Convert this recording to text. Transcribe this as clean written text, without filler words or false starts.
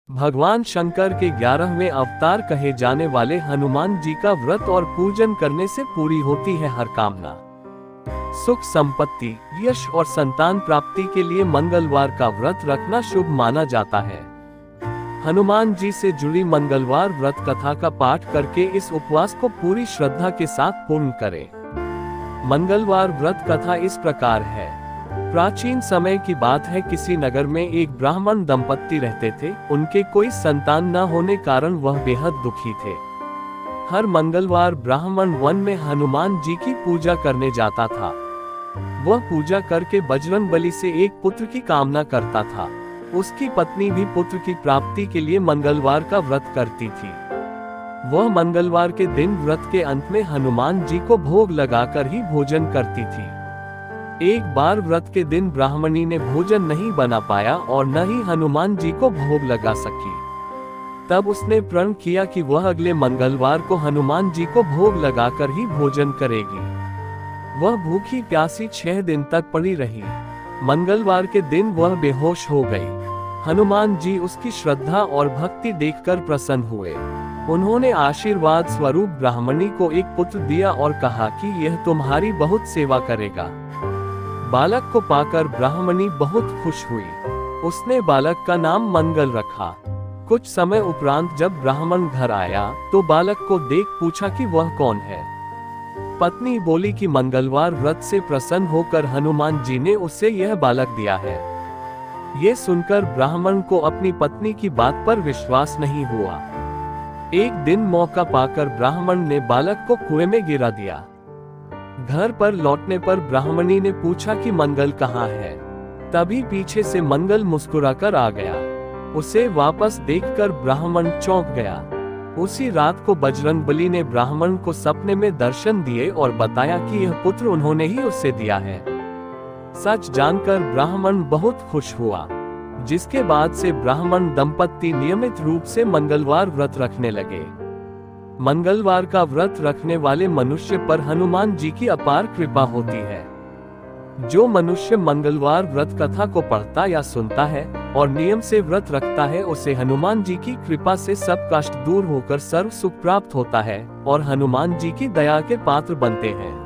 भगवान शंकर के 11वें अवतार कहे जाने वाले हनुमान जी का व्रत और पूजन करने से पूरी होती है हर कामना। सुख संपत्ति, यश और संतान प्राप्ति के लिए मंगलवार का व्रत रखना शुभ माना जाता है। हनुमान जी से जुड़ी मंगलवार व्रत कथा का पाठ करके इस उपवास को पूरी श्रद्धा के साथ पूर्ण करें। मंगलवार व्रत कथा इस प्रकार है। प्राचीन समय की बात है, किसी नगर में एक ब्राह्मण दंपत्ति रहते थे। उनके कोई संतान न होने कारण वह बेहद दुखी थे। हर मंगलवार ब्राह्मण वन में हनुमान जी की पूजा करने जाता था। वह पूजा करके बजरंगबली से एक पुत्र की कामना करता था। उसकी पत्नी भी पुत्र की प्राप्ति के लिए मंगलवार का व्रत करती थी। वह मंगलवार के दिन व्रत के अंत में हनुमान जी को भोग लगाकर ही भोजन करती थी। एक बार व्रत के दिन ब्राह्मणी ने भोजन नहीं बना पाया और न ही हनुमान जी को भोग लगा सकी। तब उसने प्रण किया कि वह अगले मंगलवार को हनुमान जी को भोग लगाकर ही भोजन करेगी। वह भूखी प्यासी 6 दिन तक पड़ी रही। मंगलवार के दिन वह बेहोश हो गई। हनुमान जी उसकी श्रद्धा और भक्ति देखकर प्रसन्न हुए। उन्होंने आशीर्वाद स्वरूप ब्राह्मणी को एक पुत्र दिया और कहा कि यह तुम्हारी बहुत सेवा करेगा। बालक को पाकर ब्राह्मणी बहुत खुश हुई। उसने बालक का नाम मंगल रखा। कुछ समय उपरांत जब ब्राह्मण घर आया तो बालक को देख पूछा कि वह कौन है। पत्नी बोली कि मंगलवार व्रत से प्रसन्न होकर हनुमान जी ने उसे यह बालक दिया है। ये सुनकर ब्राह्मण को अपनी पत्नी की बात पर विश्वास नहीं हुआ। एक दिन मौका पाकर ब्राह्मण ने बालक को कुएं में गिरा दिया। घर पर लौटने पर ब्राह्मणी ने पूछा कि मंगल कहाँ है। तभी पीछे से मंगल मुस्कुराकर आ गया। उसे वापस देखकर ब्राह्मण चौंक गया। उसी रात को बजरंगबली ने ब्राह्मण को सपने में दर्शन दिए और बताया कि यह पुत्र उन्होंने ही उसे दिया है। सच जानकर ब्राह्मण बहुत खुश हुआ, जिसके बाद से ब्राह्मण दंपत्ति नियमित रूप से मंगलवार व्रत रखने लगे। मंगलवार का व्रत रखने वाले मनुष्य पर हनुमान जी की अपार कृपा होती है। जो मनुष्य मंगलवार व्रत कथा को पढ़ता या सुनता है और नियम से व्रत रखता है, उसे हनुमान जी की कृपा से सब कष्ट दूर होकर सर्व सुख प्राप्त होता है और हनुमान जी की दया के पात्र बनते हैं।